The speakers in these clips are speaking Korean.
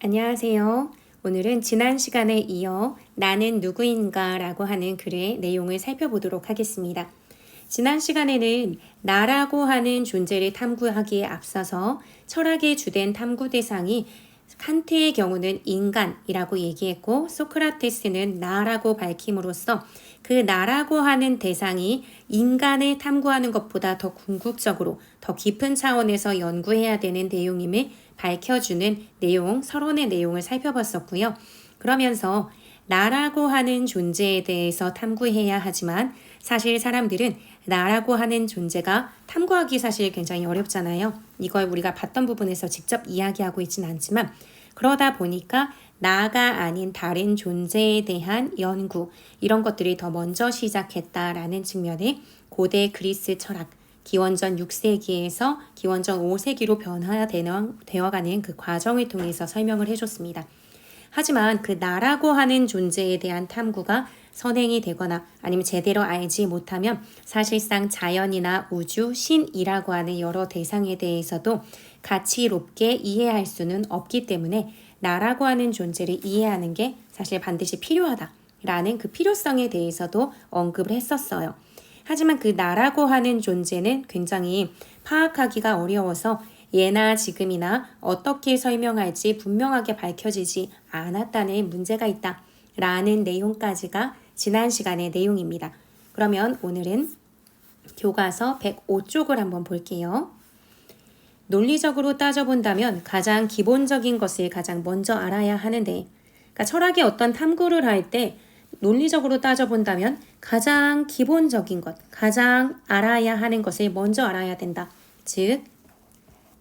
안녕하세요. 오늘은 지난 시간에 이어 나는 누구인가 라고 하는 글의 내용을 살펴보도록 하겠습니다. 지난 시간에는 나라고 하는 존재를 탐구하기에 앞서서 철학의 주된 탐구 대상이 칸트의 경우는 인간이라고 얘기했고 소크라테스는 나라고 밝힘으로써 그 나라고 하는 대상이 인간을 탐구하는 것보다 더 궁극적으로 더 깊은 차원에서 연구해야 되는 내용임을 밝혀주는 내용, 서론의 내용을 살펴봤었고요. 그러면서 나라고 하는 존재에 대해서 탐구해야 하지만 사실 사람들은 나라고 하는 존재가 탐구하기 사실 굉장히 어렵잖아요. 이걸 우리가 봤던 부분에서 직접 이야기하고 있진 않지만 그러다 보니까 나가 아닌 다른 존재에 대한 연구 이런 것들이 더 먼저 시작했다라는 측면에 고대 그리스 철학 기원전 6세기에서 기원전 5세기로 변화되어가는 그 과정을 통해서 설명을 해줬습니다. 하지만 그 나라고 하는 존재에 대한 탐구가 선행이 되거나 아니면 제대로 알지 못하면 사실상 자연이나 우주, 신이라고 하는 여러 대상에 대해서도 가치롭게 이해할 수는 없기 때문에 나라고 하는 존재를 이해하는 게 사실 반드시 필요하다라는 그 필요성에 대해서도 언급을 했었어요. 하지만 그 나라고 하는 존재는 굉장히 파악하기가 어려워서 예나 지금이나 어떻게 설명할지 분명하게 밝혀지지 않았다는 문제가 있다 라는 내용까지가 지난 시간의 내용입니다. 그러면 오늘은 교과서 105쪽을 한번 볼게요. 논리적으로 따져본다면 가장 기본적인 것을 가장 먼저 알아야 하는데, 그러니까 철학의 어떤 탐구를 할 때 논리적으로 따져본다면 가장 기본적인 것, 가장 알아야 하는 것을 먼저 알아야 된다. 즉,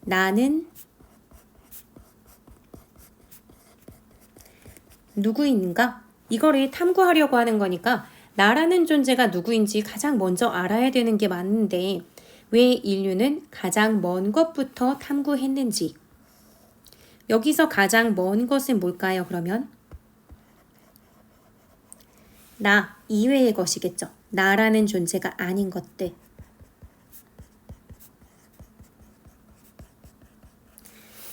나는 누구인가? 이거를 탐구하려고 하는 거니까 나라는 존재가 누구인지 가장 먼저 알아야 되는 게 맞는데 왜 인류는 가장 먼 것부터 탐구했는지. 여기서 가장 먼 것은 뭘까요, 그러면? 나 이외의 것이겠죠. 나라는 존재가 아닌 것들.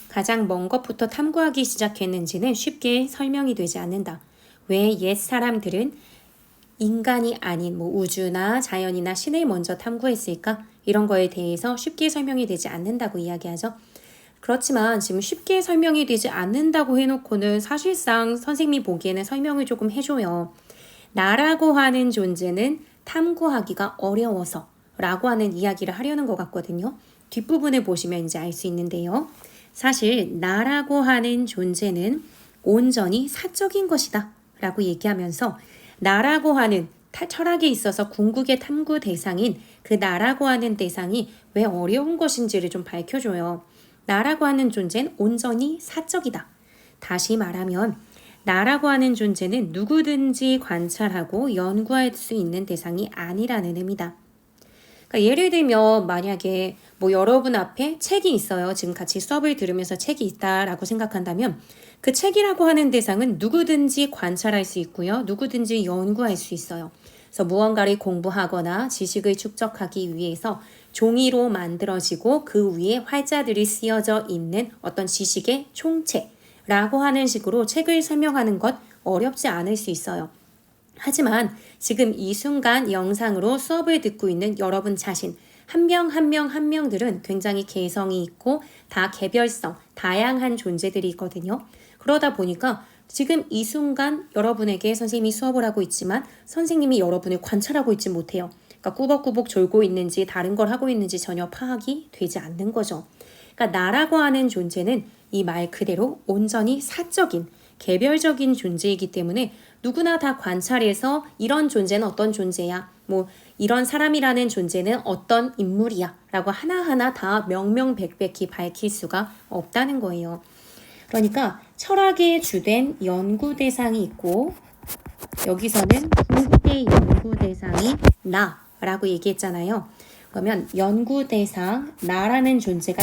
가장 먼 것부터 탐구하기 시작했는지는 쉽게 설명이 되지 않는다. 왜 옛 사람들은 인간이 아닌 우주나 자연이나 신을 먼저 탐구했을까? 이런 거에 대해서 쉽게 설명이 되지 않는다고 이야기하죠. 그렇지만 지금 쉽게 설명이 되지 않는다고 해놓고는 사실상 선생님이 보기에는 설명을 조금 해줘요. 나라고 하는 존재는 탐구하기가 어려워서 라고 하는 이야기를 하려는 것 같거든요. 뒷부분을 보시면 이제 알 수 있는데요. 사실 나라고 하는 존재는 온전히 사적인 것이다 라고 얘기하면서 나라고 하는 철학에 있어서 궁극의 탐구 대상인 그 나라고 하는 대상이 왜 어려운 것인지를 좀 밝혀줘요. 나라고 하는 존재는 온전히 사적이다. 다시 말하면 나라고 하는 존재는 누구든지 관찰하고 연구할 수 있는 대상이 아니라는 의미다. 그러니까 예를 들면 만약에 여러분 앞에 책이 있어요. 지금 같이 수업을 들으면서 책이 있다라고 생각한다면 그 책이라고 하는 대상은 누구든지 관찰할 수 있고요. 누구든지 연구할 수 있어요. 그래서 무언가를 공부하거나 지식을 축적하기 위해서 종이로 만들어지고 그 위에 활자들이 쓰여져 있는 어떤 지식의 총체라고 하는 식으로 책을 설명하는 것 어렵지 않을 수 있어요. 하지만 지금 이 순간 영상으로 수업을 듣고 있는 여러분 자신 한 명 한 명 한 명들은 굉장히 개성이 있고 다 개별성, 다양한 존재들이 있거든요. 그러다 보니까 지금 이 순간 여러분에게 선생님이 수업을 하고 있지만 선생님이 여러분을 관찰하고 있지 못해요. 그러니까 꾸벅꾸벅 졸고 있는지 다른 걸 하고 있는지 전혀 파악이 되지 않는 거죠. 그러니까 나라고 하는 존재는 이 말 그대로 온전히 사적인 개별적인 존재이기 때문에 누구나 다 관찰해서 이런 존재는 어떤 존재야, 이런 사람이라는 존재는 어떤 인물이야 라고 하나하나 다 명명백백히 밝힐 수가 없다는 거예요. 그러니까 철학의 주된 연구 대상이 있고 여기서는 궁극의 연구 대상이 나라고 얘기했잖아요. 그러면 연구 대상 나라는 존재가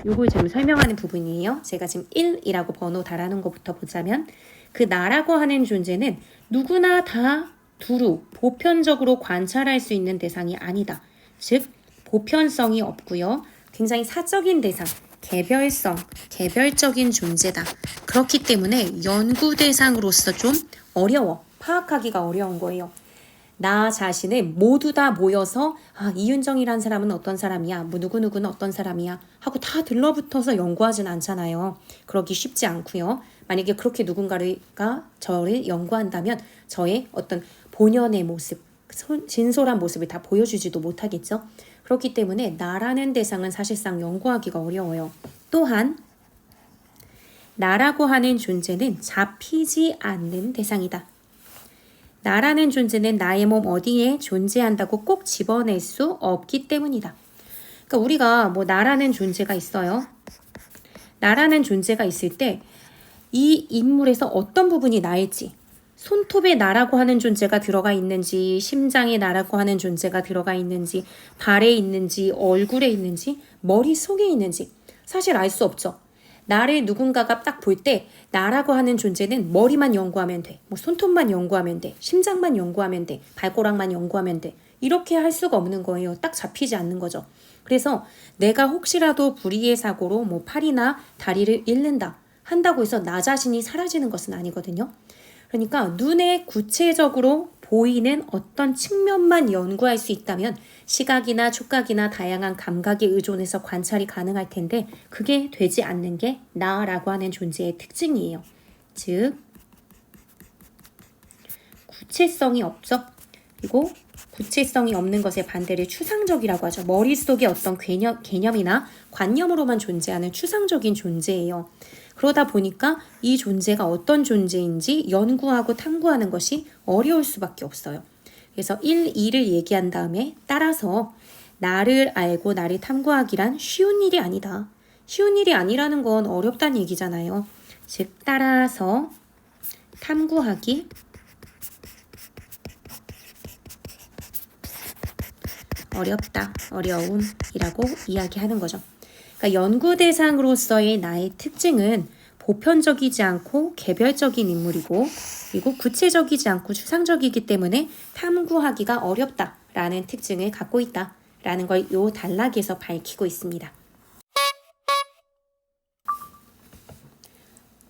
요걸 지금 설명하는 부분이에요. 제가 지금 1이라고 번호 달아놓은 것부터 보자면 그 나라고 하는 존재는 누구나 다 두루 보편적으로 관찰할 수 있는 대상이 아니다. 즉 보편성이 없고요. 굉장히 사적인 대상, 개별성, 개별적인 존재다. 그렇기 때문에 연구 대상으로서 좀 어려워. 파악하기가 어려운 거예요. 나 자신을 모두 다 모여서 이윤정이란 사람은 어떤 사람이야, 뭐 누구누구는 어떤 사람이야 하고 다 들러붙어서 연구하진 않잖아요. 그러기 쉽지 않고요. 만약에 그렇게 누군가가 저를 연구한다면 저의 어떤 본연의 모습, 진솔한 모습을 다 보여주지도 못하겠죠. 그렇기 때문에 나라는 대상은 사실상 연구하기가 어려워요. 또한 나라고 하는 존재는 잡히지 않는 대상이다. 나라는 존재는 나의 몸 어디에 존재한다고 꼭 집어낼 수 없기 때문이다. 그러니까 우리가 뭐 나라는 존재가 있어요. 나라는 존재가 있을 때 이 인물에서 어떤 부분이 나일지, 손톱에 나라고 하는 존재가 들어가 있는지, 심장에 나라고 하는 존재가 들어가 있는지, 발에 있는지, 얼굴에 있는지, 머릿속에 있는지 사실 알 수 없죠. 나를 누군가가 딱 볼 때 나라고 하는 존재는 머리만 연구하면 돼. 뭐 손톱만 연구하면 돼. 심장만 연구하면 돼. 발가락만 연구하면 돼. 이렇게 할 수가 없는 거예요. 딱 잡히지 않는 거죠. 그래서 내가 혹시라도 불의의 사고로 뭐 팔이나 다리를 잃는다 한다고 해서 나 자신이 사라지는 것은 아니거든요. 그러니까 눈에 구체적으로 보이는 어떤 측면만 연구할 수 있다면 시각이나 촉각이나 다양한 감각에 의존해서 관찰이 가능할 텐데 그게 되지 않는 게 나라고 하는 존재의 특징이에요. 즉 구체성이 없죠. 그리고 구체성이 없는 것의 반대를 추상적이라고 하죠. 머릿속에 어떤 개념이나 관념으로만 존재하는 추상적인 존재예요. 그러다 보니까 이 존재가 어떤 존재인지 연구하고 탐구하는 것이 어려울 수밖에 없어요. 그래서 1, 2를 얘기한 다음에 따라서 나를 알고 나를 탐구하기란 쉬운 일이 아니다. 쉬운 일이 아니라는 건 어렵다는 얘기잖아요. 즉 따라서 탐구하기 어렵다, 어려움이라고 이야기하는 거죠. 그러니까 연구 대상으로서의 나의 특징은 보편적이지 않고 개별적인 인물이고 그리고 구체적이지 않고 추상적이기 때문에 탐구하기가 어렵다라는 특징을 갖고 있다라는 걸 이 단락에서 밝히고 있습니다.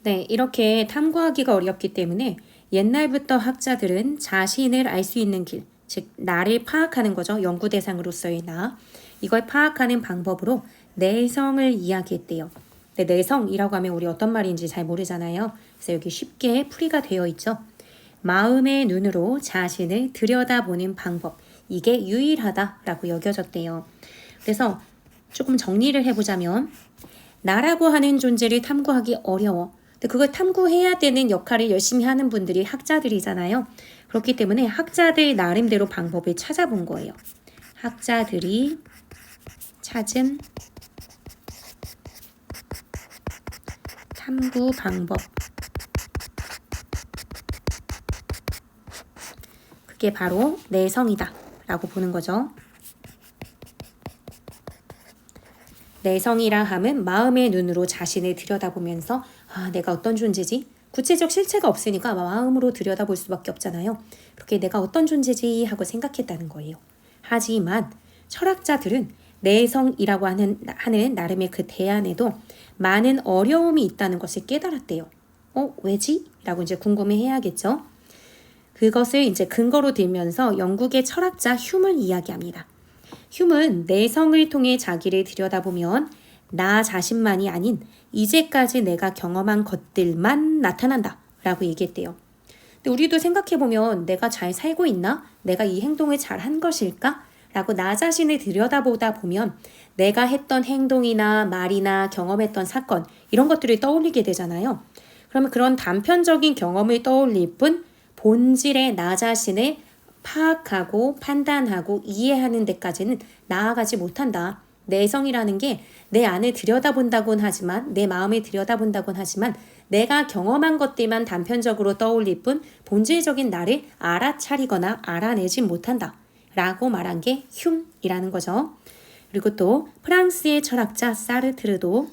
네, 이렇게 탐구하기가 어렵기 때문에 옛날부터 학자들은 자신을 알 수 있는 길, 즉 나를 파악하는 거죠. 연구 대상으로서의 나. 이걸 파악하는 방법으로 내성을 이야기했대요. 근데 내성이라고 하면 우리 어떤 말인지 잘 모르잖아요. 그래서 여기 쉽게 풀이가 되어 있죠. 마음의 눈으로 자신을 들여다보는 방법. 이게 유일하다라고 여겨졌대요. 그래서 조금 정리를 해보자면 나라고 하는 존재를 탐구하기 어려워. 근데 그걸 탐구해야 되는 역할을 열심히 하는 분들이 학자들이잖아요. 그렇기 때문에 학자들 나름대로 방법을 찾아본 거예요. 학자들이 찾은 탐구 방법. 그게 바로 내성이다 라고 보는 거죠. 내성이라 함은 마음의 눈으로 자신을 들여다보면서 내가 어떤 존재지? 구체적 실체가 없으니까 마음으로 들여다볼 수밖에 없잖아요. 그렇게 내가 어떤 존재지 하고 생각했다는 거예요. 하지만 철학자들은 내성이라고 하는 나름의 그 대안에도 많은 어려움이 있다는 것을 깨달았대요. 왜지? 라고 이제 궁금해해야겠죠. 그것을 이제 근거로 들면서 영국의 철학자 흉을 이야기합니다. 흉은 내성을 통해 자기를 들여다보면 나 자신만이 아닌 이제까지 내가 경험한 것들만 나타난다 라고 얘기했대요. 근데 우리도 생각해보면 내가 잘 살고 있나? 내가 이 행동을 잘 한 것일까? 라고 나 자신을 들여다보다 보면 내가 했던 행동이나 말이나 경험했던 사건 이런 것들을 떠올리게 되잖아요. 그러면 그런 단편적인 경험을 떠올릴 뿐 본질의 나 자신을 파악하고 판단하고 이해하는 데까지는 나아가지 못한다. 내성이라는 게 내 안을 들여다본다곤 하지만 내 마음을 들여다본다곤 하지만 내가 경험한 것들만 단편적으로 떠올릴 뿐 본질적인 나를 알아차리거나 알아내지 못한다. 라고 말한 게 흉이라는 거죠. 그리고 또 프랑스의 철학자 사르트르도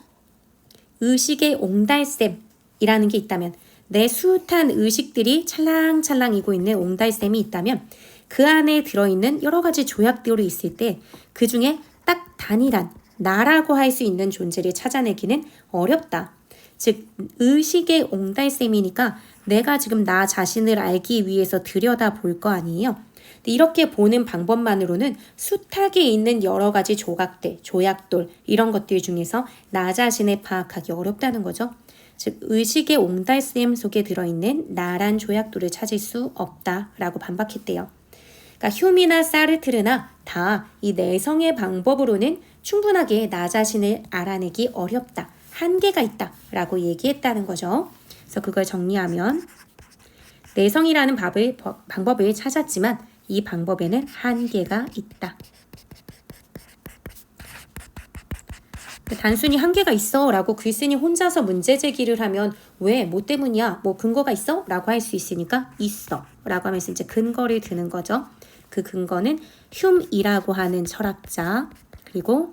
의식의 옹달샘이라는 게 있다면 내 숱한 의식들이 찰랑찰랑이고 있는 옹달샘이 있다면 그 안에 들어있는 여러 가지 조약들이 있을 때 그 중에 딱 단일한 나라고 할 수 있는 존재를 찾아내기는 어렵다. 즉 의식의 옹달샘이니까 내가 지금 나 자신을 알기 위해서 들여다볼 거 아니에요. 이렇게 보는 방법만으로는 숱하게 있는 여러 가지 조각들, 조약돌 이런 것들 중에서 나 자신을 파악하기 어렵다는 거죠. 즉 의식의 옹달샘 속에 들어있는 나란 조약돌을 찾을 수 없다라고 반박했대요. 그러니까 휴미나 사르트르나 다 이 내성의 방법으로는 충분하게 나 자신을 알아내기 어렵다. 한계가 있다라고 얘기했다는 거죠. 그래서 그걸 정리하면 내성이라는 방법을 찾았지만 이 방법에는 한계가 있다. 단순히 한계가 있어 라고 글쓴이 혼자서 문제 제기를 하면 왜? 뭐 때문이야? 뭐 근거가 있어? 라고 할 수 있으니까 있어 라고 하면서 이제 근거를 드는 거죠. 그 근거는 흉이라고 하는 철학자 그리고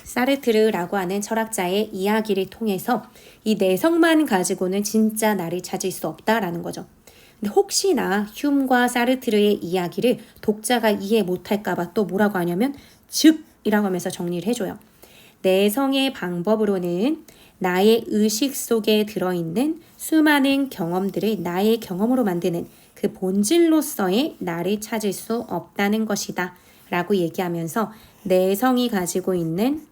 사르트르라고 하는 철학자의 이야기를 통해서 이 내성만 가지고는 진짜 나를 찾을 수 없다라는 거죠. 근데 혹시나 흉과 사르트르의 이야기를 독자가 이해 못할까 봐 또 뭐라고 하냐면 즉이라고 하면서 정리를 해줘요. 내성의 방법으로는 나의 의식 속에 들어있는 수많은 경험들을 나의 경험으로 만드는 그 본질로서의 나를 찾을 수 없다는 것이다 라고 얘기하면서 내성이 가지고 있는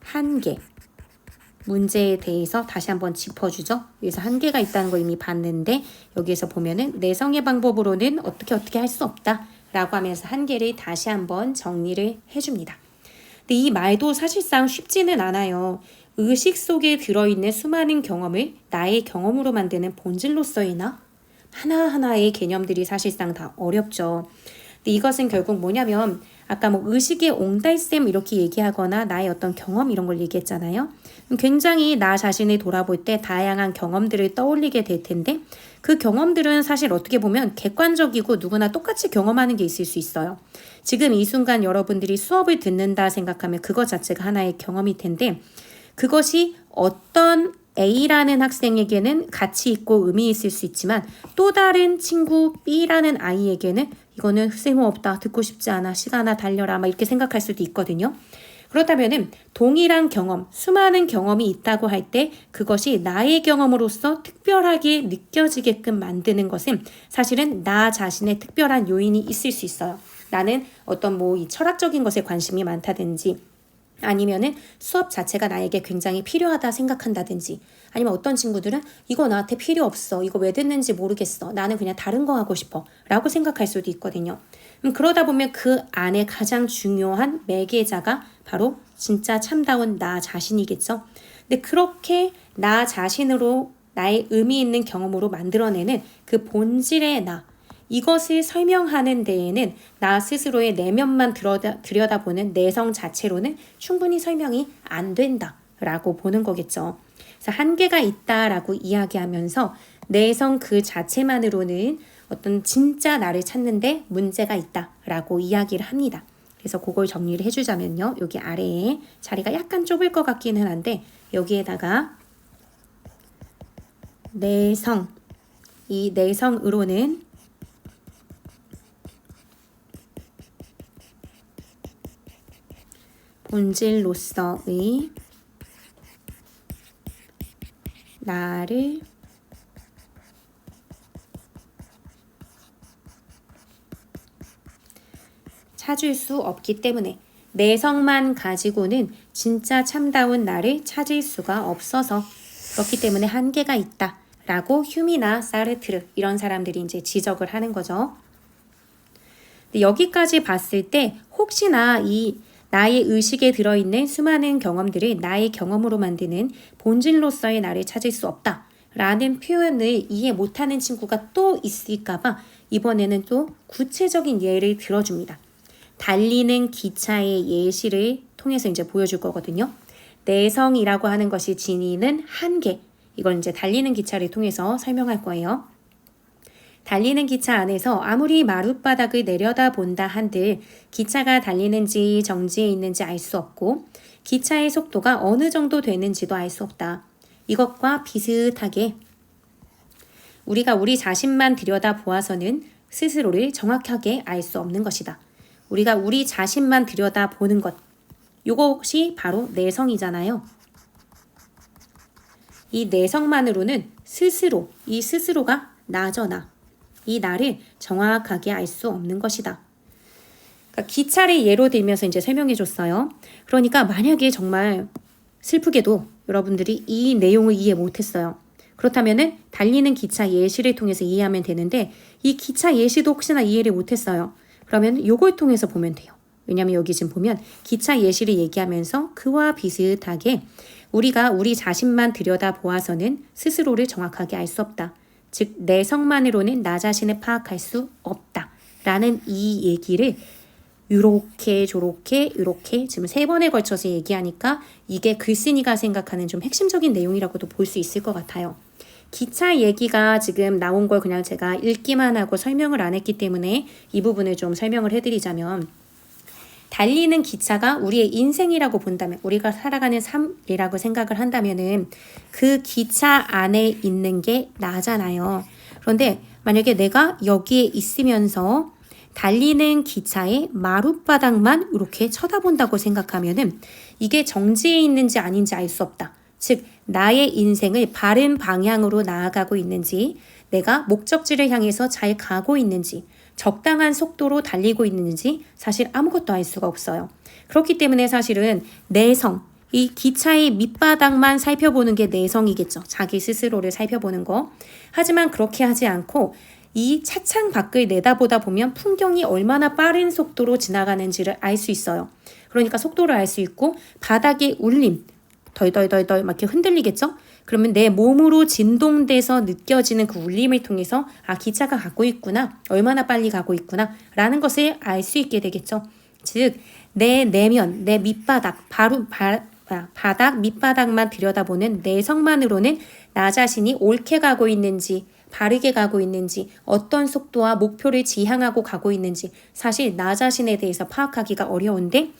한계, 문제에 대해서 다시 한번 짚어주죠. 여기서 한계가 있다는 거 이미 봤는데 여기에서 보면은 내성의 방법으로는 어떻게 할 수 없다 라고 하면서 한계를 다시 한번 정리를 해줍니다. 근데 이 말도 사실상 쉽지는 않아요. 의식 속에 들어있는 수많은 경험을 나의 경험으로 만드는 본질로서의 나? 하나하나의 개념들이 사실상 다 어렵죠. 근데 이것은 결국 뭐냐면 아까 뭐 의식의 옹달샘 이렇게 얘기하거나 나의 어떤 경험 이런 걸 얘기했잖아요. 굉장히 나 자신을 돌아볼 때 다양한 경험들을 떠올리게 될 텐데 그 경험들은 사실 어떻게 보면 객관적이고 누구나 똑같이 경험하는 게 있을 수 있어요. 지금 이 순간 여러분들이 수업을 듣는다 생각하면 그것 자체가 하나의 경험일 텐데 그것이 어떤 A라는 학생에게는 가치 있고 의미 있을 수 있지만 또 다른 친구 B라는 아이에게는 이거는 쓸모없다, 듣고 싶지 않아, 시간아 달려라 막 이렇게 생각할 수도 있거든요. 그렇다면은 동일한 경험, 수많은 경험이 있다고 할 때 그것이 나의 경험으로서 특별하게 느껴지게끔 만드는 것은 사실은 나 자신의 특별한 요인이 있을 수 있어요. 나는 어떤 뭐 이 철학적인 것에 관심이 많다든지 아니면은 수업 자체가 나에게 굉장히 필요하다 생각한다든지 아니면 어떤 친구들은 이거 나한테 필요 없어. 이거 왜 듣는지 모르겠어. 나는 그냥 다른 거 하고 싶어. 라고 생각할 수도 있거든요. 그러다 보면 그 안에 가장 중요한 매개자가 바로 진짜 참다운 나 자신이겠죠. 근데 그렇게 나 자신으로 나의 의미 있는 경험으로 만들어내는 그 본질의 나 이것을 설명하는 데에는 나 스스로의 내면만 들여다보는 내성 자체로는 충분히 설명이 안 된다라고 보는 거겠죠. 그래서 한계가 있다라고 이야기하면서 내성 그 자체만으로는 어떤 진짜 나를 찾는데 문제가 있다라고 이야기를 합니다. 그래서 그걸 정리를 해주자면요. 여기 아래에 자리가 약간 좁을 것 같기는 한데 여기에다가 내성, 이 내성으로는 본질로서의 나를 찾을 수 없기 때문에 내성만 가지고는 진짜 참다운 나를 찾을 수가 없어서 그렇기 때문에 한계가 있다 라고 휴미나 사르트르 이런 사람들이 이제 지적을 하는 거죠. 근데 여기까지 봤을 때 혹시나 이 나의 의식에 들어있는 수많은 경험들을 나의 경험으로 만드는 본질로서의 나를 찾을 수 없다 라는 표현을 이해 못하는 친구가 또 있을까봐 이번에는 또 구체적인 예를 들어줍니다. 달리는 기차의 예시를 통해서 이제 보여줄 거거든요. 내성이라고 하는 것이 지니는 한계, 이걸 이제 달리는 기차를 통해서 설명할 거예요. 달리는 기차 안에서 아무리 마룻바닥을 내려다본다 한들 기차가 달리는지 정지해 있는지 알 수 없고 기차의 속도가 어느 정도 되는지도 알 수 없다. 이것과 비슷하게 우리가 우리 자신만 들여다보아서는 스스로를 정확하게 알 수 없는 것이다. 우리가 우리 자신만 들여다보는 것, 이것이 바로 내성이잖아요. 이 내성만으로는 이 스스로가 나잖아. 이 나를 정확하게 알 수 없는 것이다. 그러니까 기차를 예로 들면서 이제 설명해 줬어요. 그러니까 만약에 정말 슬프게도 여러분들이 이 내용을 이해 못했어요. 그렇다면은 달리는 기차 예시를 통해서 이해하면 되는데 이 기차 예시도 혹시나 이해를 못했어요. 그러면 이걸 통해서 보면 돼요. 왜냐하면 여기 지금 보면 기차 예시를 얘기하면서 그와 비슷하게 우리가 우리 자신만 들여다보아서는 스스로를 정확하게 알 수 없다. 즉 내성만으로는 나 자신을 파악할 수 없다. 라는 이 얘기를 요렇게 저렇게 요렇게 지금 3번에 걸쳐서 얘기하니까 이게 글쓴이가 생각하는 좀 핵심적인 내용이라고도 볼 수 있을 것 같아요. 기차 얘기가 지금 나온 걸 그냥 제가 읽기만 하고 설명을 안 했기 때문에 이 부분을 좀 설명을 해드리자면 달리는 기차가 우리의 인생이라고 본다면 우리가 살아가는 삶이라고 생각을 한다면은 그 기차 안에 있는 게 나잖아요. 그런데 만약에 내가 여기에 있으면서 달리는 기차의 마룻바닥만 이렇게 쳐다본다고 생각하면은 이게 정지해 있는지 아닌지 알 수 없다. 즉 나의 인생을 바른 방향으로 나아가고 있는지 내가 목적지를 향해서 잘 가고 있는지 적당한 속도로 달리고 있는지 사실 아무것도 알 수가 없어요. 그렇기 때문에 사실은 내성, 이 기차의 밑바닥만 살펴보는 게 내성이겠죠. 자기 스스로를 살펴보는 거. 하지만 그렇게 하지 않고 이 차창 밖을 내다보다 보면 풍경이 얼마나 빠른 속도로 지나가는지를 알 수 있어요. 그러니까 속도를 알 수 있고 바닥의 울림, 덜덜덜덜 막 이렇게 흔들리겠죠? 그러면 내 몸으로 진동돼서 느껴지는 그 울림을 통해서 아 기차가 가고 있구나, 얼마나 빨리 가고 있구나 라는 것을 알 수 있게 되겠죠. 즉 내 내면, 내 밑바닥, 바닥 밑바닥만 들여다보는 내성만으로는 나 자신이 옳게 가고 있는지 바르게 가고 있는지 어떤 속도와 목표를 지향하고 가고 있는지 사실 나 자신에 대해서 파악하기가 어려운데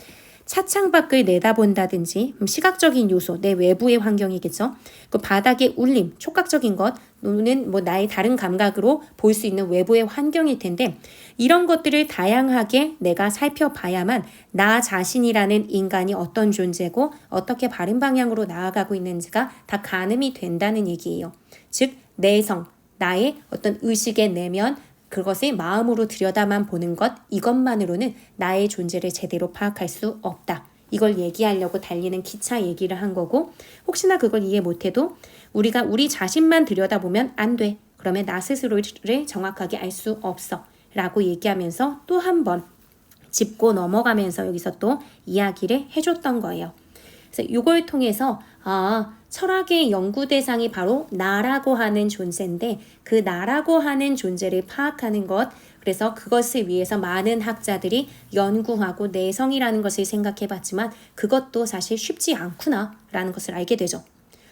차창 밖을 내다본다든지 시각적인 요소, 내 외부의 환경이겠죠. 그 바닥의 울림, 촉각적인 것는 뭐 나의 다른 감각으로 볼 수 있는 외부의 환경일 텐데 이런 것들을 다양하게 내가 살펴봐야만 나 자신이라는 인간이 어떤 존재고 어떻게 바른 방향으로 나아가고 있는지가 다 가늠이 된다는 얘기예요. 즉 내성, 나의 어떤 의식의 내면, 그것을 마음으로 들여다만 보는 것, 이것만으로는 나의 존재를 제대로 파악할 수 없다. 이걸 얘기하려고 달리는 기차 얘기를 한 거고 혹시나 그걸 이해 못해도 우리가 우리 자신만 들여다보면 안 돼. 그러면 나 스스로를 정확하게 알 수 없어. 라고 얘기하면서 또 한 번 짚고 넘어가면서 여기서 또 이야기를 해줬던 거예요. 그래서 이걸 통해서 철학의 연구 대상이 바로 나라고 하는 존재인데 그 나라고 하는 존재를 파악하는 것, 그래서 그것을 위해서 많은 학자들이 연구하고 내성이라는 것을 생각해봤지만 그것도 사실 쉽지 않구나 라는 것을 알게 되죠.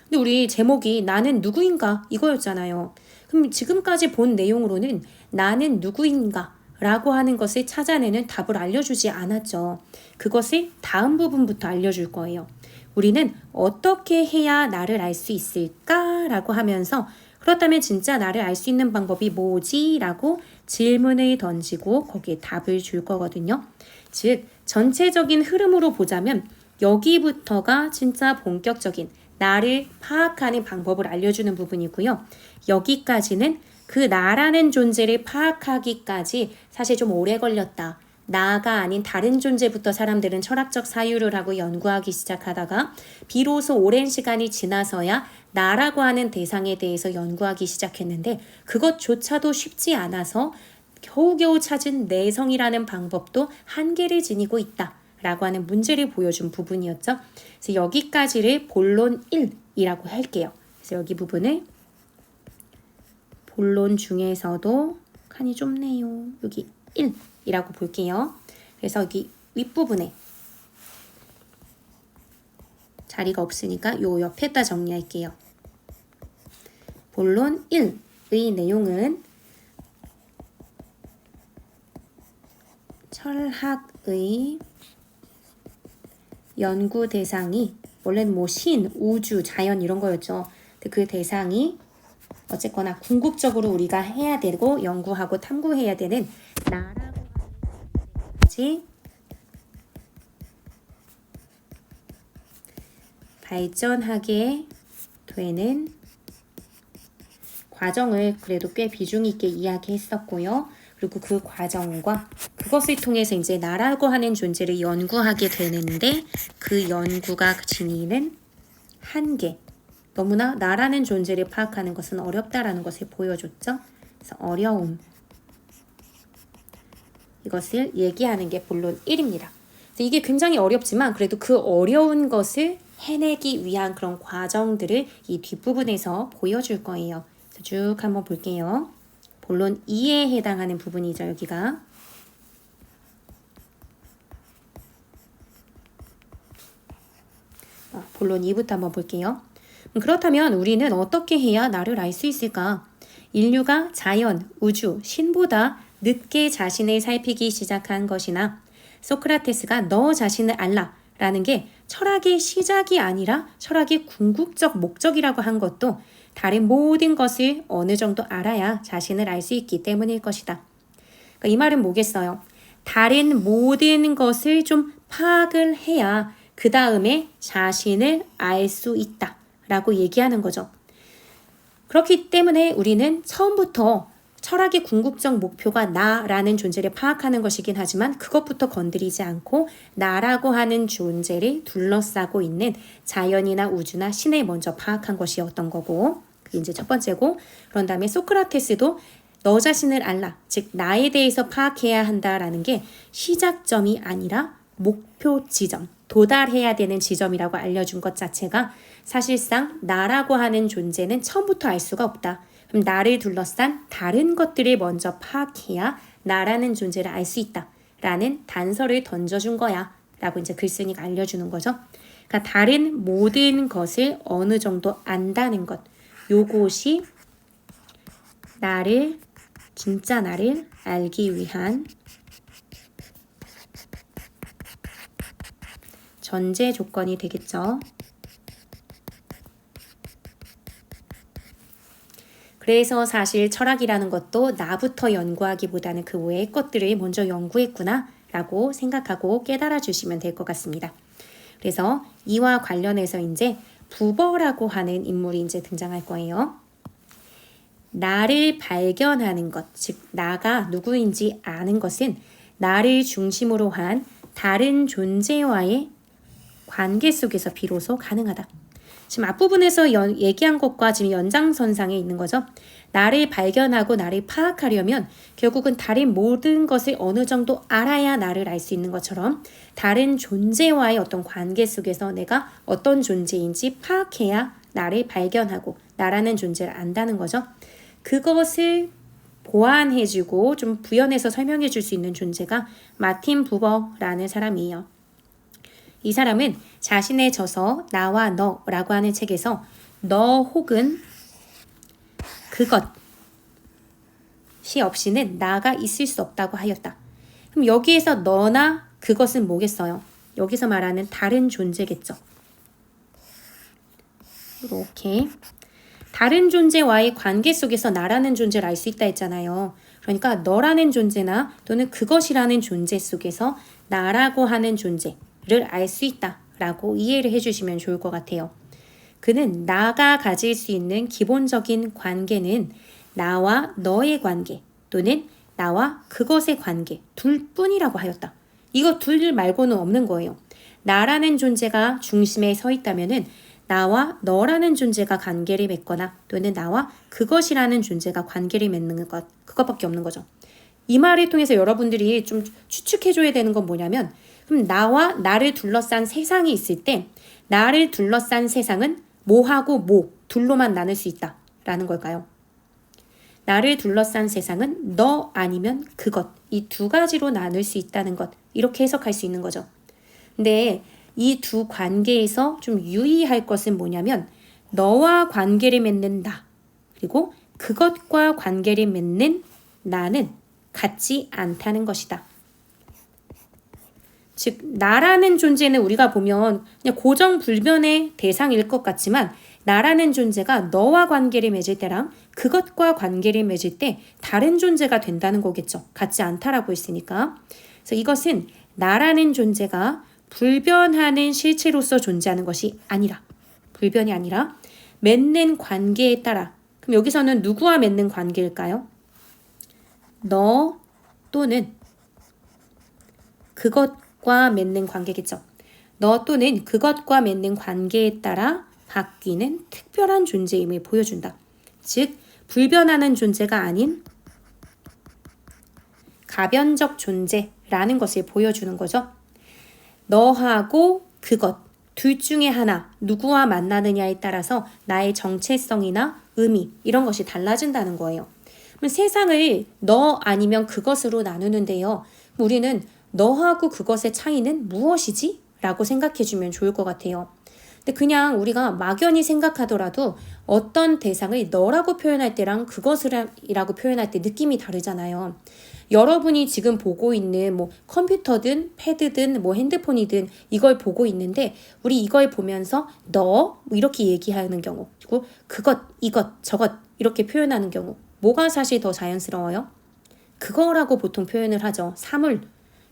근데 우리 제목이 나는 누구인가 이거였잖아요. 그럼 지금까지 본 내용으로는 나는 누구인가 라고 하는 것을 찾아내는 답을 알려주지 않았죠. 그것을 다음 부분부터 알려줄 거예요. 우리는 어떻게 해야 나를 알 수 있을까라고 하면서 그렇다면 진짜 나를 알 수 있는 방법이 뭐지? 라고 질문을 던지고 거기에 답을 줄 거거든요. 즉 전체적인 흐름으로 보자면 여기부터가 진짜 본격적인 나를 파악하는 방법을 알려주는 부분이고요. 여기까지는 그 나라는 존재를 파악하기까지 사실 좀 오래 걸렸다. 나가 아닌 다른 존재부터 사람들은 철학적 사유를 하고 연구하기 시작하다가 비로소 오랜 시간이 지나서야 나라고 하는 대상에 대해서 연구하기 시작했는데 그것조차도 쉽지 않아서 겨우겨우 찾은 내성이라는 방법도 한계를 지니고 있다 라고 하는 문제를 보여준 부분이었죠. 그래서 여기까지를 본론 1이라고 할게요. 그래서 여기 부분을 본론 중에서도 칸이 좁네요. 여기 1이라고 볼게요. 그래서 여기 윗부분에 자리가 없으니까 요 옆에다 정리할게요. 본론 1의 내용은 철학의 연구 대상이 원래는 뭐 신, 우주, 자연 이런 거였죠. 근데 그 대상이 어쨌거나 궁극적으로 우리가 해야 되고 연구하고 탐구해야 되는 나라고 하는 것까지 발전하게 되는 과정을 그래도 꽤 비중 있게 이야기했었고요. 그리고 그 과정과 그것을 통해서 이제 나라고 하는 존재를 연구하게 되는데 그 연구가 지니는 한계. 너무나 나라는 존재를 파악하는 것은 어렵다라는 것을 보여줬죠. 그래서 어려움. 이것을 얘기하는 게 본론 1입니다. 이게 굉장히 어렵지만 그래도 그 어려운 것을 해내기 위한 그런 과정들을 이 뒷부분에서 보여줄 거예요. 쭉 한번 볼게요. 본론 2에 해당하는 부분이죠. 여기가. 본론 2부터 한번 볼게요. 그렇다면 우리는 어떻게 해야 나를 알 수 있을까? 인류가 자연, 우주, 신보다 늦게 자신을 살피기 시작한 것이나 소크라테스가 너 자신을 알라 라는 게 철학의 시작이 아니라 철학의 궁극적 목적이라고 한 것도 다른 모든 것을 어느 정도 알아야 자신을 알 수 있기 때문일 것이다. 그러니까 이 말은 뭐겠어요? 다른 모든 것을 좀 파악을 해야 그 다음에 자신을 알 수 있다 라고 얘기하는 거죠. 그렇기 때문에 우리는 처음부터 철학의 궁극적 목표가 나라는 존재를 파악하는 것이긴 하지만 그것부터 건드리지 않고 나라고 하는 존재를 둘러싸고 있는 자연이나 우주나 신을 먼저 파악한 것이었던 거고, 그게 이제 첫 번째고, 그런 다음에 소크라테스도 너 자신을 알라, 즉 나에 대해서 파악해야 한다라는 게 시작점이 아니라 목표 지점, 도달해야 되는 지점이라고 알려준 것 자체가 사실상 나라고 하는 존재는 처음부터 알 수가 없다. 그럼 나를 둘러싼 다른 것들을 먼저 파악해야 나라는 존재를 알 수 있다 라는 단서를 던져준 거야 라고 이제 글쓴이가 알려주는 거죠. 그러니까 다른 모든 것을 어느 정도 안다는 것, 요것이 나를, 진짜 나를 알기 위한 전제 조건이 되겠죠. 그래서 사실 철학이라는 것도 나부터 연구하기보다는 그 외의 것들을 먼저 연구했구나 라고 생각하고 깨달아 주시면 될 것 같습니다. 그래서 이와 관련해서 이제 부버라고 하는 인물이 이제 등장할 거예요. 나를 발견하는 것, 즉 나가 누구인지 아는 것은 나를 중심으로 한 다른 존재와의 관계 속에서 비로소 가능하다. 지금 앞부분에서 얘기한 것과 지금 연장선상에 있는 거죠. 나를 발견하고 나를 파악하려면 결국은 다른 모든 것을 어느 정도 알아야 나를 알 수 있는 것처럼 다른 존재와의 어떤 관계 속에서 내가 어떤 존재인지 파악해야 나를 발견하고 나라는 존재를 안다는 거죠. 그것을 보완해주고 좀 부연해서 설명해줄 수 있는 존재가 마틴 부버라는 사람이에요. 이 사람은 자신의 저서 나와 너라고 하는 책에서 너 혹은 그것이 없이는 나가 있을 수 없다고 하였다. 그럼 여기에서 너나 그것은 뭐겠어요? 여기서 말하는 다른 존재겠죠. 이렇게 다른 존재와의 관계 속에서 나라는 존재를 알 수 있다 했잖아요. 그러니까 너라는 존재나 또는 그것이라는 존재 속에서 나라고 하는 존재를 알 수 있다라고 이해를 해주시면 좋을 것 같아요. 그는 나가 가질 수 있는 기본적인 관계는 나와 너의 관계 또는 나와 그것의 관계 둘뿐이라고 하였다. 이거 둘 말고는 없는 거예요. 나라는 존재가 중심에 서 있다면은 나와 너라는 존재가 관계를 맺거나 또는 나와 그것이라는 존재가 관계를 맺는 것, 그것밖에 없는 거죠. 이 말을 통해서 여러분들이 좀 추측해줘야 되는 건 뭐냐면, 그럼 나와 나를 둘러싼 세상이 있을 때 나를 둘러싼 세상은 뭐하고 뭐 둘로만 나눌 수 있다라는 걸까요? 나를 둘러싼 세상은 너 아니면 그것, 이 두 가지로 나눌 수 있다는 것, 이렇게 해석할 수 있는 거죠. 근데 이 두 관계에서 좀 유의할 것은 뭐냐면 너와 관계를 맺는 나 그리고 그것과 관계를 맺는 나는 같지 않다는 것이다. 즉 나라는 존재는 우리가 보면 그냥 고정불변의 대상일 것 같지만 나라는 존재가 너와 관계를 맺을 때랑 그것과 관계를 맺을 때 다른 존재가 된다는 거겠죠. 같지 않다라고 했으니까. 그래서 이것은 나라는 존재가 불변하는 실체로서 존재하는 것이 아니라, 불변이 아니라 맺는 관계에 따라. 그럼 여기서는 누구와 맺는 관계일까요? 너 또는 그것과 맺는 관계겠죠. 너 또는 그것과 맺는 관계에 따라 바뀌는 특별한 존재임을 보여준다. 즉, 불변하는 존재가 아닌 가변적 존재라는 것을 보여주는 거죠. 너하고 그것, 둘 중에 하나, 누구와 만나느냐에 따라서 나의 정체성이나 의미, 이런 것이 달라진다는 거예요. 그럼 세상을 너 아니면 그것으로 나누는데요. 우리는 너하고 그것의 차이는 무엇이지? 라고 생각해 주면 좋을 것 같아요. 근데 그냥 우리가 막연히 생각하더라도 어떤 대상을 너라고 표현할 때랑 그것이라고 표현할 때 느낌이 다르잖아요. 여러분이 지금 보고 있는 뭐 컴퓨터든 패드든 뭐 핸드폰이든 이걸 보고 있는데 우리 이걸 보면서 너 이렇게 얘기하는 경우, 그리고 그것, 이것, 저것 이렇게 표현하는 경우 뭐가 사실 더 자연스러워요? 그거라고 보통 표현을 하죠. 사물,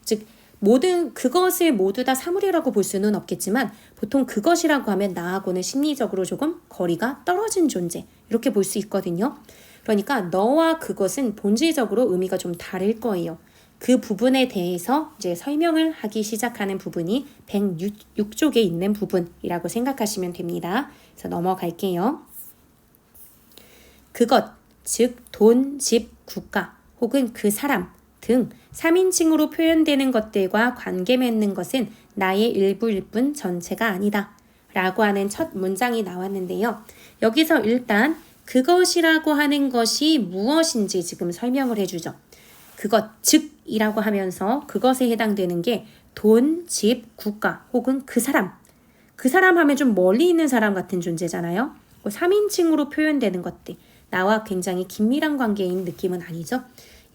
즉 모든 그것을 모두 다 사물이라고 볼 수는 없겠지만 보통 그것이라고 하면 나하고는 심리적으로 조금 거리가 떨어진 존재 이렇게 볼 수 있거든요. 그러니까 너와 그것은 본질적으로 의미가 좀 다를 거예요. 그 부분에 대해서 이제 설명을 하기 시작하는 부분이 106쪽에 있는 부분이라고 생각하시면 됩니다. 그래서 넘어갈게요. 그것, 즉 돈, 집, 국가 혹은 그 사람 등 3인칭으로 표현되는 것들과 관계 맺는 것은 나의 일부일 뿐 전체가 아니다. 라고 하는 첫 문장이 나왔는데요. 여기서 일단 그것이라고 하는 것이 무엇인지 지금 설명을 해주죠. 그것, 즉이라고 하면서 그것에 해당되는 게 돈, 집, 국가 혹은 그 사람. 그 사람 하면 좀 멀리 있는 사람 같은 존재잖아요. 3인칭으로 표현되는 것들. 나와 굉장히 긴밀한 관계인 느낌은 아니죠.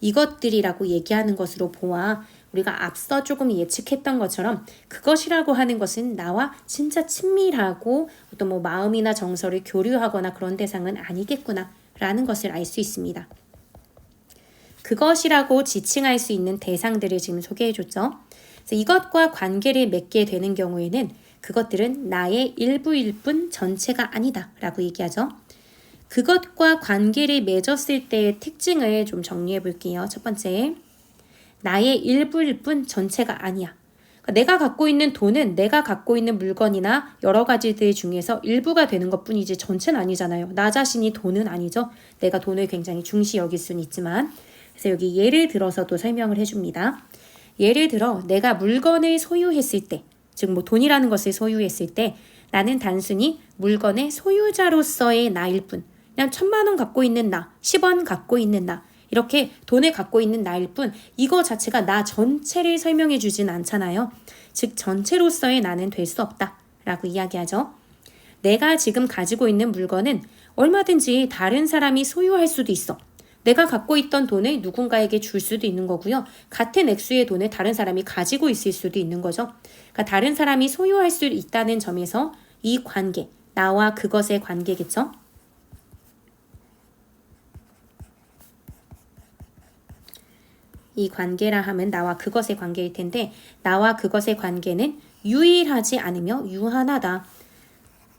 이것들이라고 얘기하는 것으로 보아 우리가 앞서 조금 예측했던 것처럼 그것이라고 하는 것은 나와 진짜 친밀하고 어떤 뭐 마음이나 정서를 교류하거나 그런 대상은 아니겠구나 라는 것을 알 수 있습니다. 그것이라고 지칭할 수 있는 대상들을 지금 소개해줬죠. 그래서 이것과 관계를 맺게 되는 경우에는 그것들은 나의 일부일 뿐 전체가 아니다 라고 얘기하죠. 그것과 관계를 맺었을 때의 특징을 좀 정리해 볼게요. 첫 번째, 나의 일부일 뿐 전체가 아니야. 그러니까 내가 갖고 있는 돈은 내가 갖고 있는 물건이나 여러 가지들 중에서 일부가 되는 것뿐이지 전체는 아니잖아요. 나 자신이 돈은 아니죠. 내가 돈을 굉장히 중시 여길 수는 있지만. 그래서 여기 예를 들어서도 설명을 해줍니다. 예를 들어 내가 물건을 소유했을 때, 즉 뭐 돈이라는 것을 소유했을 때 나는 단순히 물건의 소유자로서의 나일 뿐, 그냥 1,000만 원 갖고 있는 나, 10원 갖고 있는 나, 이렇게 돈을 갖고 있는 나일 뿐 이거 자체가 나 전체를 설명해 주진 않잖아요. 즉 전체로서의 나는 될 수 없다 라고 이야기하죠. 내가 지금 가지고 있는 물건은 얼마든지 다른 사람이 소유할 수도 있어. 내가 갖고 있던 돈을 누군가에게 줄 수도 있는 거고요. 같은 액수의 돈을 다른 사람이 가지고 있을 수도 있는 거죠. 그러니까 다른 사람이 소유할 수 있다는 점에서 이 관계, 나와 그것의 관계겠죠. 이 관계라 하면 나와 그것의 관계일 텐데 나와 그것의 관계는 유일하지 않으며 유한하다.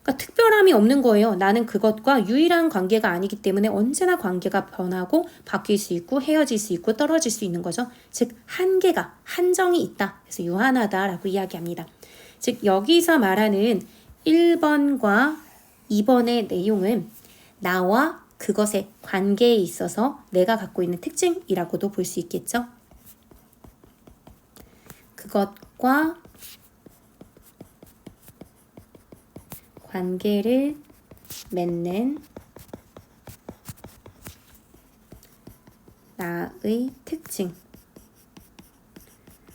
그러니까 특별함이 없는 거예요. 나는 그것과 유일한 관계가 아니기 때문에 언제나 관계가 변하고 바뀔 수 있고 헤어질 수 있고 떨어질 수 있는 거죠. 즉 한계가, 한정이 있다. 그래서 유한하다라고 이야기합니다. 즉 여기서 말하는 1번과 2번의 내용은 나와 그것의 관계에 있어서 내가 갖고 있는 특징이라고도 볼 수 있겠죠. 그것과 관계를 맺는 나의 특징.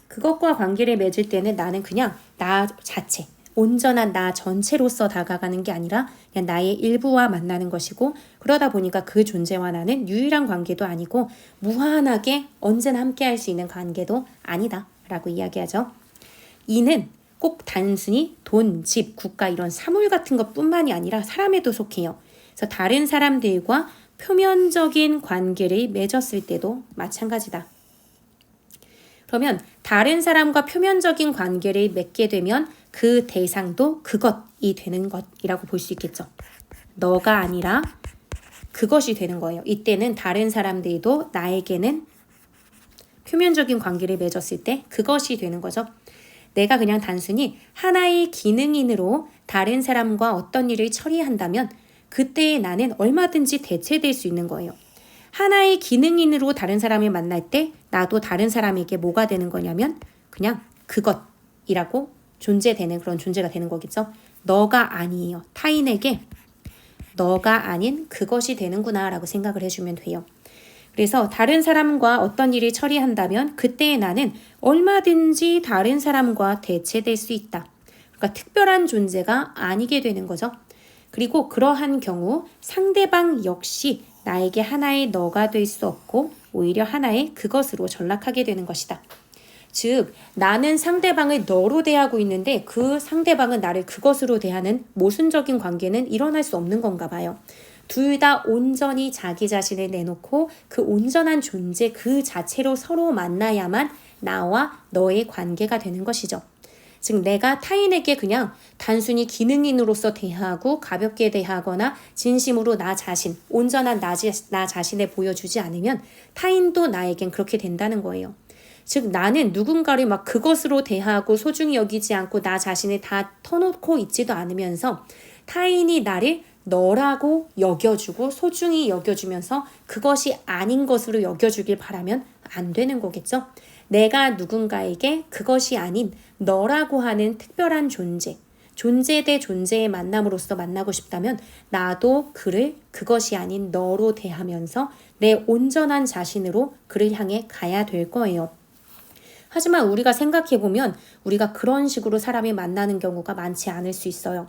그것과 관계를 맺을 때는 나는 그냥 나 자체, 온전한 나 전체로서 다가가는 게 아니라 그냥 나의 일부와 만나는 것이고, 그러다 보니까 그 존재와 나는 유일한 관계도 아니고 무한하게 언제나 함께 할 수 있는 관계도 아니다 라고 이야기하죠. 이는 꼭 단순히 돈, 집, 국가 이런 사물 같은 것뿐만이 아니라 사람에도 속해요. 그래서 다른 사람들과 표면적인 관계를 맺었을 때도 마찬가지다. 그러면 다른 사람과 표면적인 관계를 맺게 되면 그 대상도 그것이 되는 것이라고 볼 수 있겠죠. 너가 아니라 그것이 되는 거예요. 이때는 다른 사람들도 나에게는 표면적인 관계를 맺었을 때 그것이 되는 거죠. 내가 그냥 단순히 하나의 기능인으로 다른 사람과 어떤 일을 처리한다면 그때 나는 얼마든지 대체될 수 있는 거예요. 하나의 기능인으로 다른 사람을 만날 때 나도 다른 사람에게 뭐가 되는 거냐면 그냥 그것이라고 존재되는 그런 존재가 되는 거겠죠. 너가 아니에요. 타인에게 너가 아닌 그것이 되는구나 라고 생각을 해주면 돼요. 그래서 다른 사람과 어떤 일을 처리한다면 그때 나는 얼마든지 다른 사람과 대체될 수 있다. 그러니까 특별한 존재가 아니게 되는 거죠. 그리고 그러한 경우 상대방 역시 나에게 하나의 너가 될 수 없고 오히려 하나의 그것으로 전락하게 되는 것이다. 즉 나는 상대방을 너로 대하고 있는데 그 상대방은 나를 그것으로 대하는 모순적인 관계는 일어날 수 없는 건가 봐요. 둘 다 온전히 자기 자신을 내놓고 그 온전한 존재 그 자체로 서로 만나야만 나와 너의 관계가 되는 것이죠. 즉 내가 타인에게 그냥 단순히 기능인으로서 대하고 가볍게 대하거나 진심으로 나 자신, 온전한 나 자신을 보여주지 않으면 타인도 나에겐 그렇게 된다는 거예요. 즉 나는 누군가를 막 그것으로 대하고 소중히 여기지 않고 나 자신을 다 터놓고 있지도 않으면서 타인이 나를 너라고 여겨주고 소중히 여겨주면서 그것이 아닌 것으로 여겨주길 바라면 안 되는 거겠죠. 내가 누군가에게 그것이 아닌 너라고 하는 특별한 존재 대 존재의 만남으로서 만나고 싶다면 나도 그를 그것이 아닌 너로 대하면서 내 온전한 자신으로 그를 향해 가야 될 거예요. 하지만 우리가 생각해보면 우리가 그런 식으로 사람을 만나는 경우가 많지 않을 수 있어요.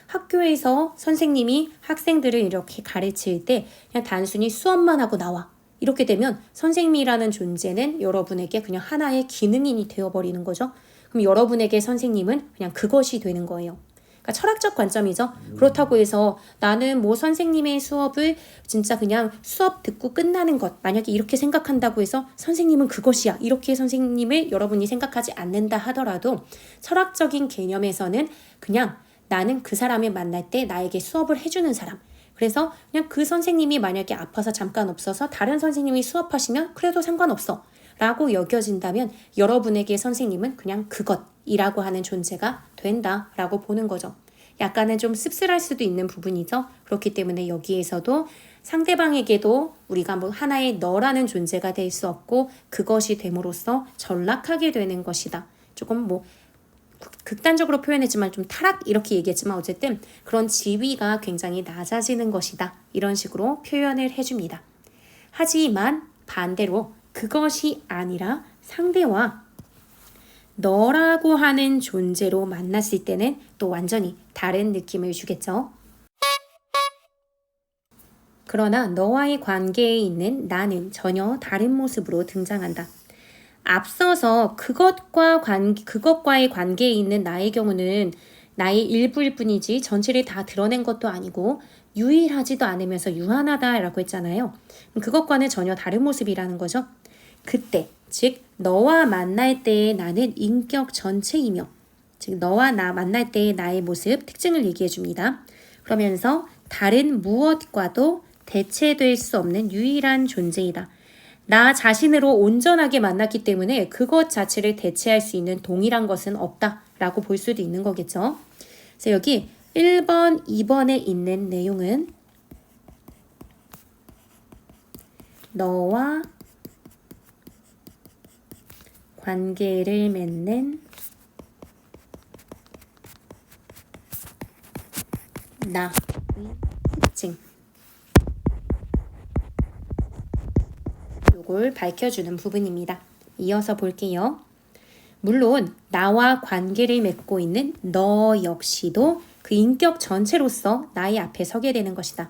학교에서 선생님이 학생들을 이렇게 가르칠 때 그냥 단순히 수업만 하고 나와. 이렇게 되면 선생님이라는 존재는 여러분에게 그냥 하나의 기능인이 되어버리는 거죠. 그럼 여러분에게 선생님은 그냥 그것이 되는 거예요. 그러니까 철학적 관점이죠. 그렇다고 해서 나는 뭐 선생님의 수업을 진짜 그냥 수업 듣고 끝나는 것 만약에 이렇게 생각한다고 해서 선생님은 그것이야 이렇게 선생님을 여러분이 생각하지 않는다 하더라도 철학적인 개념에서는 그냥 나는 그 사람을 만날 때 나에게 수업을 해주는 사람. 그래서 그냥 그 선생님이 만약에 아파서 잠깐 없어서 다른 선생님이 수업하시면 그래도 상관없어 라고 여겨진다면 여러분에게 선생님은 그냥 그것이라고 하는 존재가 된다라고 보는 거죠. 약간은 좀 씁쓸할 수도 있는 부분이죠. 그렇기 때문에 여기에서도 상대방에게도 우리가 뭐 하나의 너라는 존재가 될 수 없고 그것이 됨으로써 전락하게 되는 것이다. 조금 뭐 극단적으로 표현했지만 좀 타락 이렇게 얘기했지만 어쨌든 그런 지위가 굉장히 낮아지는 것이다. 이런 식으로 표현을 해줍니다. 하지만 반대로 그것이 아니라 상대와 너라고 하는 존재로 만났을 때는 또 완전히 다른 느낌을 주겠죠. 그러나 너와의 관계에 있는 나는 전혀 다른 모습으로 등장한다. 앞서서 그것과의 관계에 있는 나의 경우는 나의 일부일 뿐이지 전체를 다 드러낸 것도 아니고 유일하지도 않으면서 유한하다라고 했잖아요. 그것과는 전혀 다른 모습이라는 거죠. 그때, 즉 너와 만날 때의 나는 인격 전체이며 즉 너와 나 만날 때의 나의 모습, 특징을 얘기해 줍니다. 그러면서 다른 무엇과도 대체될 수 없는 유일한 존재이다. 나 자신으로 온전하게 만났기 때문에 그것 자체를 대체할 수 있는 동일한 것은 없다라고 볼 수도 있는 거겠죠. 그래서 여기 1번, 2번에 있는 내용은 너와 관계를 맺는 나의 특징 요걸 밝혀주는 부분입니다. 이어서 볼게요. 물론 나와 관계를 맺고 있는 너 역시도 그 인격 전체로서 나의 앞에 서게 되는 것이다.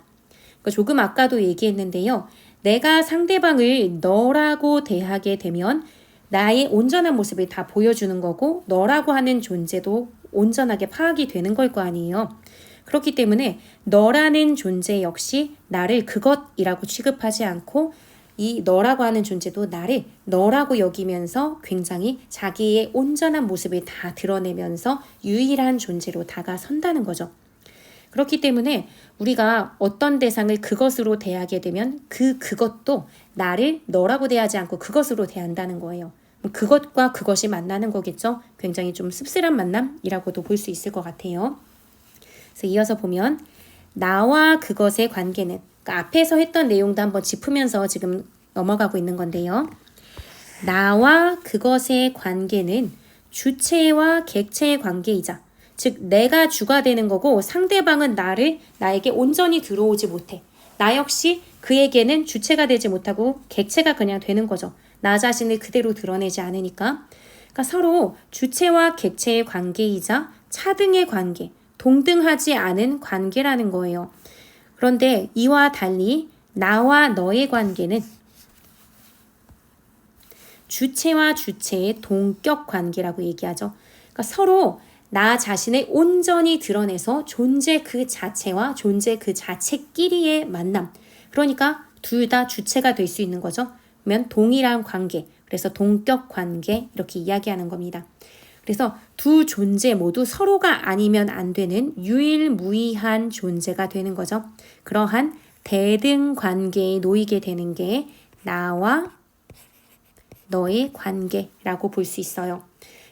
조금 아까도 얘기했는데요. 내가 상대방을 너라고 대하게 되면 나의 온전한 모습을 다 보여주는 거고 너라고 하는 존재도 온전하게 파악이 되는 걸 거 아니에요. 그렇기 때문에 너라는 존재 역시 나를 그것이라고 취급하지 않고 이 너라고 하는 존재도 나를 너라고 여기면서 굉장히 자기의 온전한 모습을 다 드러내면서 유일한 존재로 다가선다는 거죠. 그렇기 때문에 우리가 어떤 대상을 그것으로 대하게 되면 그것도 나를 너라고 대하지 않고 그것으로 대한다는 거예요. 그것과 그것이 만나는 거겠죠. 굉장히 좀 씁쓸한 만남이라고도 볼 수 있을 것 같아요. 그래서 이어서 보면 나와 그것의 관계는, 그러니까 앞에서 했던 내용도 한번 짚으면서 지금 넘어가고 있는 건데요. 나와 그것의 관계는 주체와 객체의 관계이자, 즉 내가 주가 되는 거고 상대방은 나에게 온전히 들어오지 못해. 나 역시 그에게는 주체가 되지 못하고 객체가 그냥 되는 거죠. 나 자신을 그대로 드러내지 않으니까. 그러니까 서로 주체와 객체의 관계이자 차등의 관계, 동등하지 않은 관계라는 거예요. 그런데 이와 달리 나와 너의 관계는 주체와 주체의 동격 관계라고 얘기하죠. 그러니까 서로 나 자신을 온전히 드러내서 존재 그 자체와 존재 그 자체끼리의 만남. 그러니까 둘 다 주체가 될 수 있는 거죠. 그러면 동일한 관계, 그래서 동격 관계 이렇게 이야기하는 겁니다. 그래서 두 존재 모두 서로가 아니면 안 되는 유일무이한 존재가 되는 거죠. 그러한 대등 관계에 놓이게 되는 게 나와 너의 관계라고 볼 수 있어요.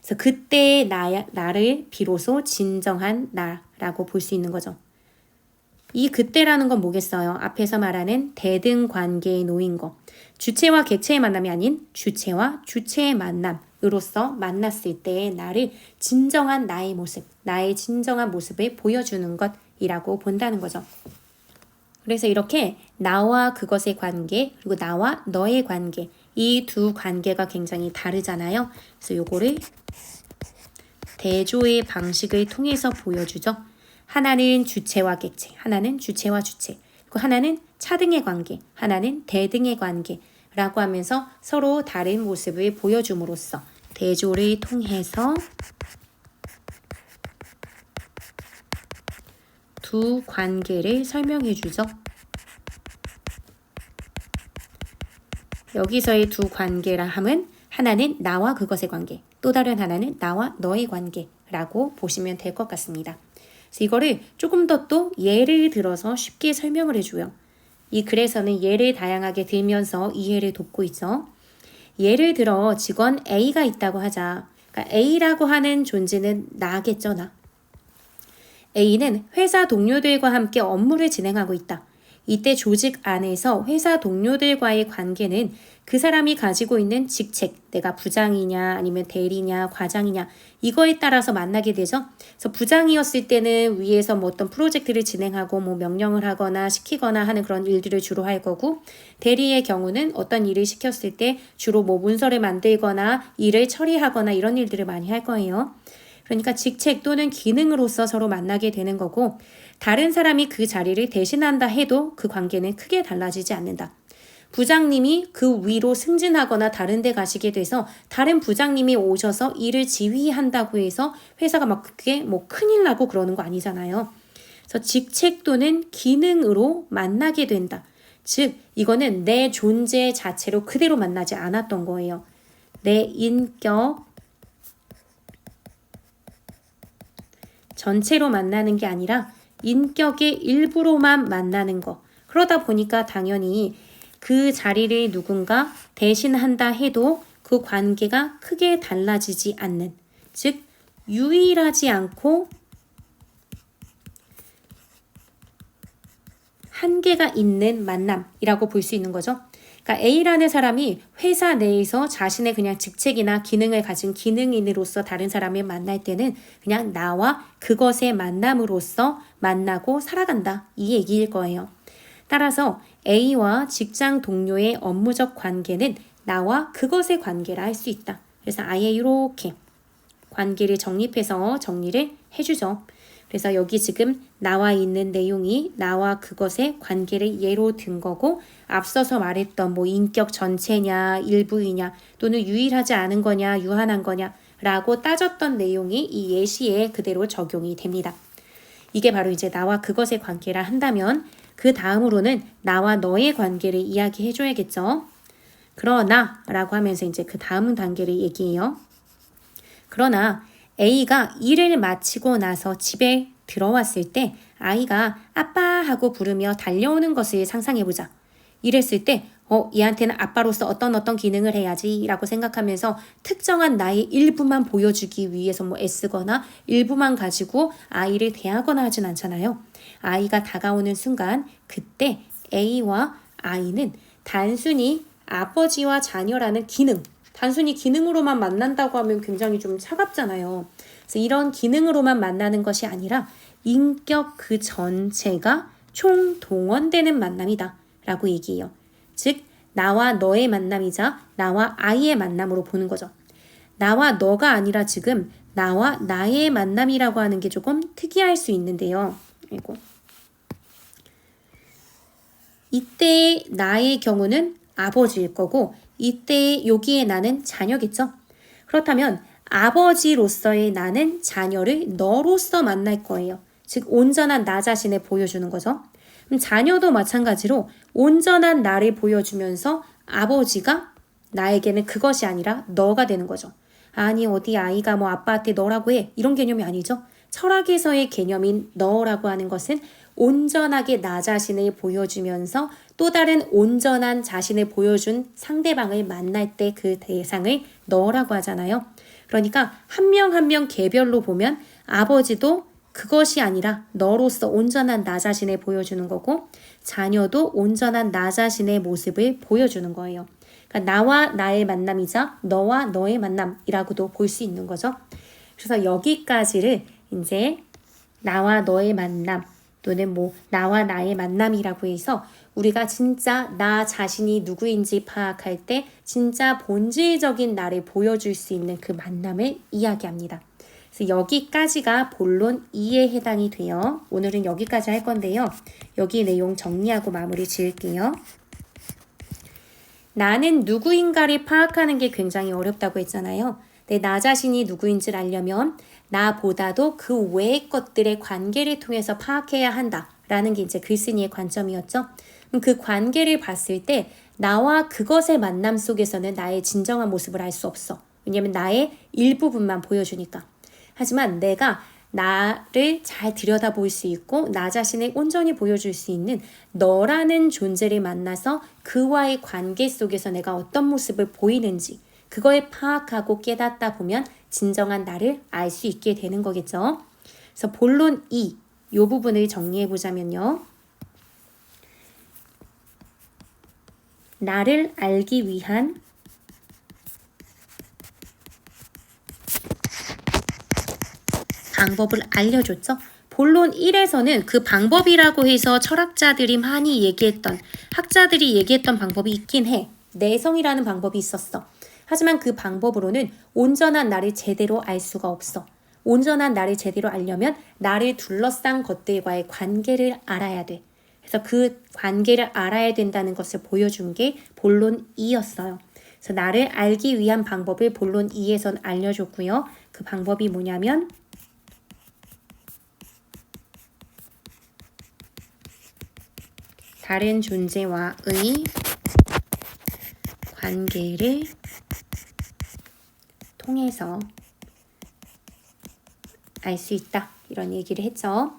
그래서 그때의 나를 비로소 진정한 나라고 볼 수 있는 거죠. 이 그때라는 건 뭐겠어요? 앞에서 말하는 대등 관계에 놓인 거. 주체와 객체의 만남이 아닌 주체와 주체의 만남으로서 만났을 때의 나를 진정한 나의 모습, 나의 진정한 모습을 보여주는 것이라고 본다는 거죠. 그래서 이렇게 나와 그것의 관계, 그리고 나와 너의 관계, 이 두 관계가 굉장히 다르잖아요. 그래서 요거를 대조의 방식을 통해서 보여주죠. 하나는 주체와 객체, 하나는 주체와 주체, 그리고 하나는 차등의 관계, 하나는 대등의 관계라고 하면서 서로 다른 모습을 보여줌으로써 대조를 통해서 두 관계를 설명해 주죠. 여기서의 두 관계라 함은 하나는 나와 그것의 관계, 또 다른 하나는 나와 너의 관계라고 보시면 될 것 같습니다. 그래서 이거를 조금 더 또 예를 들어서 쉽게 설명을 해줘요. 이 글에서는 예를 다양하게 들면서 이해를 돕고 있죠. 예를 들어 직원 A가 있다고 하자. 그러니까 A라고 하는 존재는 나겠죠, 나. A는 회사 동료들과 함께 업무를 진행하고 있다. 이때 조직 안에서 회사 동료들과의 관계는 그 사람이 가지고 있는 직책, 내가 부장이냐 아니면 대리냐 과장이냐 이거에 따라서 만나게 되죠. 그래서 부장이었을 때는 위에서 뭐 어떤 프로젝트를 진행하고 뭐 명령을 하거나 시키거나 하는 그런 일들을 주로 할 거고, 대리의 경우는 어떤 일을 시켰을 때 주로 뭐 문서를 만들거나 일을 처리하거나 이런 일들을 많이 할 거예요. 그러니까 직책 또는 기능으로서 서로 만나게 되는 거고, 다른 사람이 그 자리를 대신한다 해도 그 관계는 크게 달라지지 않는다. 부장님이 그 위로 승진하거나 다른 데 가시게 돼서 다른 부장님이 오셔서 일을 지휘한다고 해서 회사가 막 그게 뭐 큰일 나고 그러는 거 아니잖아요. 그래서 직책 또는 기능으로 만나게 된다. 즉 이거는 내 존재 자체로 그대로 만나지 않았던 거예요. 내 인격 전체로 만나는 게 아니라 인격의 일부로만 만나는 거. 그러다 보니까 당연히 그 자리를 누군가 대신한다 해도 그 관계가 크게 달라지지 않는, 즉 유일하지 않고 한계가 있는 만남이라고 볼 수 있는 거죠. 그러니까 A라는 사람이 회사 내에서 자신의 그냥 직책이나 기능을 가진 기능인으로서 다른 사람을 만날 때는 그냥 나와 그것의 만남으로서 만나고 살아간다, 이 얘기일 거예요. 따라서 A와 직장 동료의 업무적 관계는 나와 그것의 관계라 할 수 있다. 그래서 아예 이렇게 관계를 정립해서 정리를 해주죠. 그래서 여기 지금 나와 있는 내용이 나와 그것의 관계를 예로 든 거고 앞서서 말했던 뭐 인격 전체냐 일부이냐 또는 유일하지 않은 거냐 유한한 거냐 라고 따졌던 내용이 이 예시에 그대로 적용이 됩니다. 이게 바로 이제 나와 그것의 관계라 한다면 그 다음으로는 나와 너의 관계를 이야기해 줘야겠죠. 그러나 라고 하면서 이제 그 다음 단계를 얘기해요. 그러나 A가 일을 마치고 나서 집에 들어왔을 때 아이가 아빠 하고 부르며 달려오는 것을 상상해보자. 이랬을 때 얘한테는 아빠로서 어떤 기능을 해야지 라고 생각하면서 특정한 나의 일부만 보여주기 위해서 뭐 애쓰거나 일부만 가지고 아이를 대하거나 하진 않잖아요. 아이가 다가오는 순간 그때 A와 아이는 단순히 아버지와 자녀라는 기능, 단순히 기능으로만 만난다고 하면 굉장히 좀 차갑잖아요. 그래서 이런 기능으로만 만나는 것이 아니라 인격 그 전체가 총동원되는 만남이다 라고 얘기해요. 즉 나와 너의 만남이자 나와 아이의 만남으로 보는 거죠. 나와 너가 아니라 지금 나와 나의 만남이라고 하는 게 조금 특이할 수 있는데요. 이때 나의 경우는 아버지일 거고 이때 여기에 나는 자녀겠죠. 그렇다면 아버지로서의 나는 자녀를 너로서 만날 거예요. 즉 온전한 나 자신을 보여주는 거죠. 자녀도 마찬가지로 온전한 나를 보여주면서 아버지가 나에게는 그것이 아니라 너가 되는 거죠. 아니 어디 아이가 뭐 아빠한테 너라고 해 이런 개념이 아니죠. 철학에서의 개념인 너라고 하는 것은 온전하게 나 자신을 보여주면서 또 다른 온전한 자신을 보여준 상대방을 만날 때 그 대상을 너라고 하잖아요. 그러니까 한 명 한 명 개별로 보면 아버지도 그것이 아니라 너로서 온전한 나 자신을 보여주는 거고 자녀도 온전한 나 자신의 모습을 보여주는 거예요. 그러니까 나와 나의 만남이자 너와 너의 만남이라고도 볼 수 있는 거죠. 그래서 여기까지를 이제 나와 너의 만남 또는 뭐 나와 나의 만남이라고 해서 우리가 진짜 나 자신이 누구인지 파악할 때 진짜 본질적인 나를 보여줄 수 있는 그 만남을 이야기합니다. 그래서 여기까지가 본론 2에 해당이 돼요. 오늘은 여기까지 할 건데요. 여기 내용 정리하고 마무리 지을게요. 나는 누구인가를 파악하는 게 굉장히 어렵다고 했잖아요. 나 자신이 누구인지를 알려면 나보다도 그 외의 것들의 관계를 통해서 파악해야 한다라는 게 이제 글쓴이의 관점이었죠. 그 관계를 봤을 때 나와 그것의 만남 속에서는 나의 진정한 모습을 알 수 없어. 왜냐면 나의 일부분만 보여주니까. 하지만 내가 나를 잘 들여다볼 수 있고 나 자신을 온전히 보여줄 수 있는 너라는 존재를 만나서 그와의 관계 속에서 내가 어떤 모습을 보이는지 그거에 파악하고 깨닫다 보면 진정한 나를 알 수 있게 되는 거겠죠. 그래서 본론 2, 이 부분을 정리해 보자면요. 나를 알기 위한 방법을 알려줬죠. 본론 1에서는 그 방법이라고 해서 철학자들이 많이 얘기했던 학자들이 얘기했던 방법이 있긴 해. 내성이라는 방법이 있었어. 하지만 그 방법으로는 온전한 나를 제대로 알 수가 없어. 온전한 나를 제대로 알려면 나를 둘러싼 것들과의 관계를 알아야 돼. 그래서 그 관계를 알아야 된다는 것을 보여준 게 본론 2였어요. 그래서 나를 알기 위한 방법을 본론 2에선 알려줬고요. 그 방법이 뭐냐면 다른 존재와의 관계를 통해서 알 수 있다. 이런 얘기를 했죠.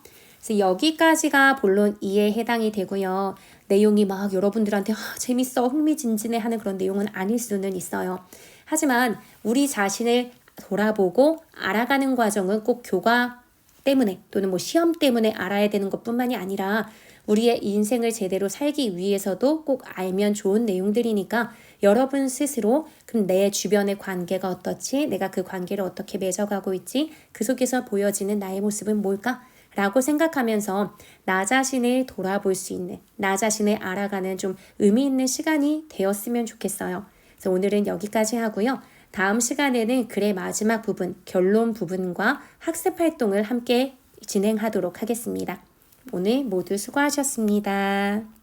그래서 여기까지가 본론 2에 해당이 되고요. 내용이 막 여러분들한테 재밌어, 흥미진진해 하는 그런 내용은 아닐 수는 있어요. 하지만 우리 자신을 돌아보고 알아가는 과정은 꼭 교과 때문에 또는 뭐 시험 때문에 알아야 되는 것뿐만이 아니라 우리의 인생을 제대로 살기 위해서도 꼭 알면 좋은 내용들이니까 여러분 스스로 그럼 내 주변의 관계가 어떻지? 내가 그 관계를 어떻게 맺어가고 있지? 그 속에서 보여지는 나의 모습은 뭘까? 라고 생각하면서 나 자신을 돌아볼 수 있는, 나 자신을 알아가는 좀 의미 있는 시간이 되었으면 좋겠어요. 그래서 오늘은 여기까지 하고요. 다음 시간에는 글의 마지막 부분, 결론 부분과 학습 활동을 함께 진행하도록 하겠습니다. 오늘 모두 수고하셨습니다.